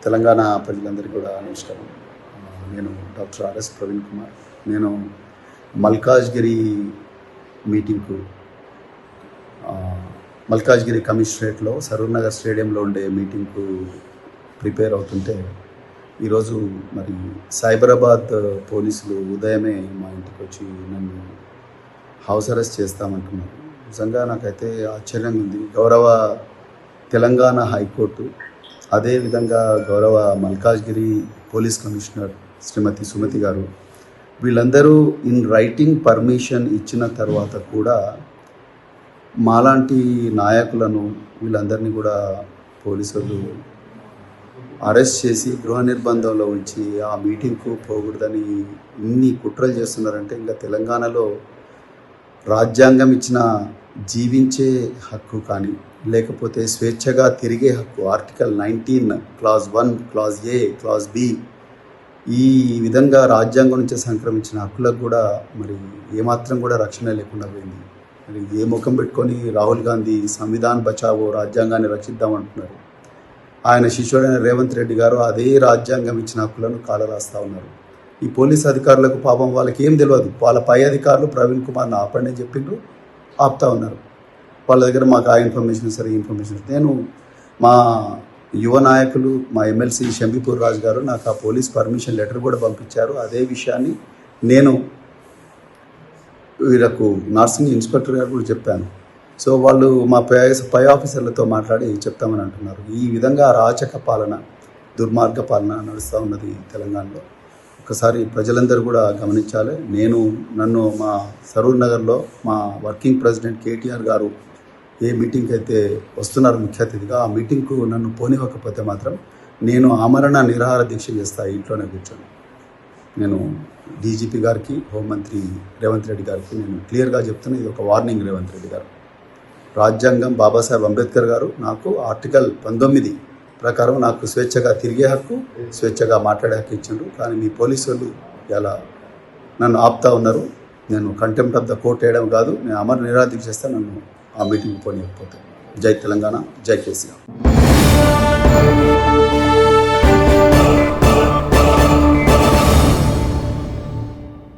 తెలంగాణ ప్రజలందరికీ కూడా నమస్కారం. నేను డాక్టర్ ఆర్ఎస్ ప్రవీణ్ కుమార్. నేను మల్కాజ్గిరి మీటింగ్కు మల్కాజ్గిరి కమిషనరేట్లో సరూర్ నగర్ స్టేడియంలో ఉండే మీటింగ్కు ప్రిపేర్ అవుతుంటే ఈరోజు మరి సైబరాబాద్ పోలీసులు ఉదయమే మా ఇంటికి వచ్చి నన్ను హౌస్ అరెస్ట్ చేస్తామంటున్నారు. నిజంగా నాకైతే ఆశ్చర్యంగా ఉంది. గౌరవ తెలంగాణ హైకోర్టు, అదేవిధంగా గౌరవ మల్కాజ్గిరి పోలీస్ కమిషనర్ శ్రీమతి సుమతి గారు వీళ్ళందరూ ఇన్ రైటింగ్ పర్మిషన్ ఇచ్చిన తర్వాత కూడా మాలాంటి నాయకులను వీళ్ళందరినీ కూడా పోలీసులు అరెస్ట్ చేసి గృహ నిర్బంధంలో ఉంచి ఆ మీటింగ్కు పోకూడదని ఇన్ని కుట్రలు చేస్తున్నారంటే ఇంకా తెలంగాణలో రాజ్యాంగం ఇచ్చిన జీవించే హక్కు కానీ లేకపోతే స్వేచ్ఛగా తిరిగే హక్కు article 19 clause 1 clause A clause B ఈ విధంగా రాజ్యాంగం నుంచి సంక్రమించిన హక్కులకు కూడా మరి ఏమాత్రం కూడా రక్షణ లేకుండా పోయింది. మరి ఏ ముఖం పెట్టుకొని రాహుల్ గాంధీ సంవిధాన్ బచావో రాజ్యాంగాన్ని రక్షిద్దామంటున్నారు. ఆయన శిష్యుడైన రేవంత్ రెడ్డి గారు అదే రాజ్యాంగం ఇచ్చిన హక్కులను కాలరాస్తూ ఉన్నారు. ఈ పోలీస్ అధికారులకు పాపం వాళ్ళకి ఏం తెలియదు. వాళ్ళ పై అధికారులు ప్రవీణ్ కుమార్ని ఆపండి అని చెప్పిండ్రు, ఆపుతా ఉన్నారు. వాళ్ళ దగ్గర మాకు ఆ ఇన్ఫర్మేషన్ సరే ఇన్ఫర్మేషన్. నేను మా యువ నాయకులు మా ఎమ్మెల్సీ షంబీపూర్ రాజు గారు నాకు ఆ పోలీస్ పర్మిషన్ లెటర్ కూడా పంపించారు. అదే విషయాన్ని నేను వీళ్ళకు నర్సింగ్ ఇన్స్పెక్టర్ గారు కూడా చెప్పాను. సో వాళ్ళు మా పై ఆఫీసర్లతో మాట్లాడి చెప్తామని అంటున్నారు. ఈ విధంగా అరాచక పాలన, దుర్మార్గ పాలన నడుస్తూ ఉన్నది తెలంగాణలో. ఒకసారి ప్రజలందరూ కూడా గమనించాలి. నన్ను మా సరూర్ నగర్లో మా వర్కింగ్ ప్రెసిడెంట్ కేటీఆర్ గారు ఏ మీటింగ్కి అయితే వస్తున్నారు ముఖ్య అతిథిగా, ఆ మీటింగ్కు నన్ను పోనివ్వకపోతే మాత్రం నేను ఆమరణ నిరాహార దీక్ష చేస్తా ఇంట్లోనే కూర్చొని. నేను డీజీపీ గారికి, హోంమంత్రి రేవంత్ రెడ్డి గారికి నేను క్లియర్గా చెప్తున్నా, ఇది ఒక వార్నింగ్. రేవంత్ రెడ్డి గారు, రాజ్యాంగం బాబాసాహెబ్ అంబేద్కర్ గారు నాకు ఆర్టికల్ 19 ప్రకారం నాకు స్వేచ్ఛగా తిరిగే హక్కు, స్వేచ్ఛగా మాట్లాడే హక్కు ఇచ్చిండ్రు. కానీ మీ పోలీసు వాళ్ళు ఇలా నన్ను ఆపుతా ఉన్నారు. నేను కంటెంప్ట్ ఆఫ్ ద కోర్ట్ వేయడం కాదు, నేను అమర నిరాహార దీక్ష చేస్తే నన్ను ఆ మీటింగ్ పోనీయకపోతే. జై తెలంగాణ, జై కేసీఆర్.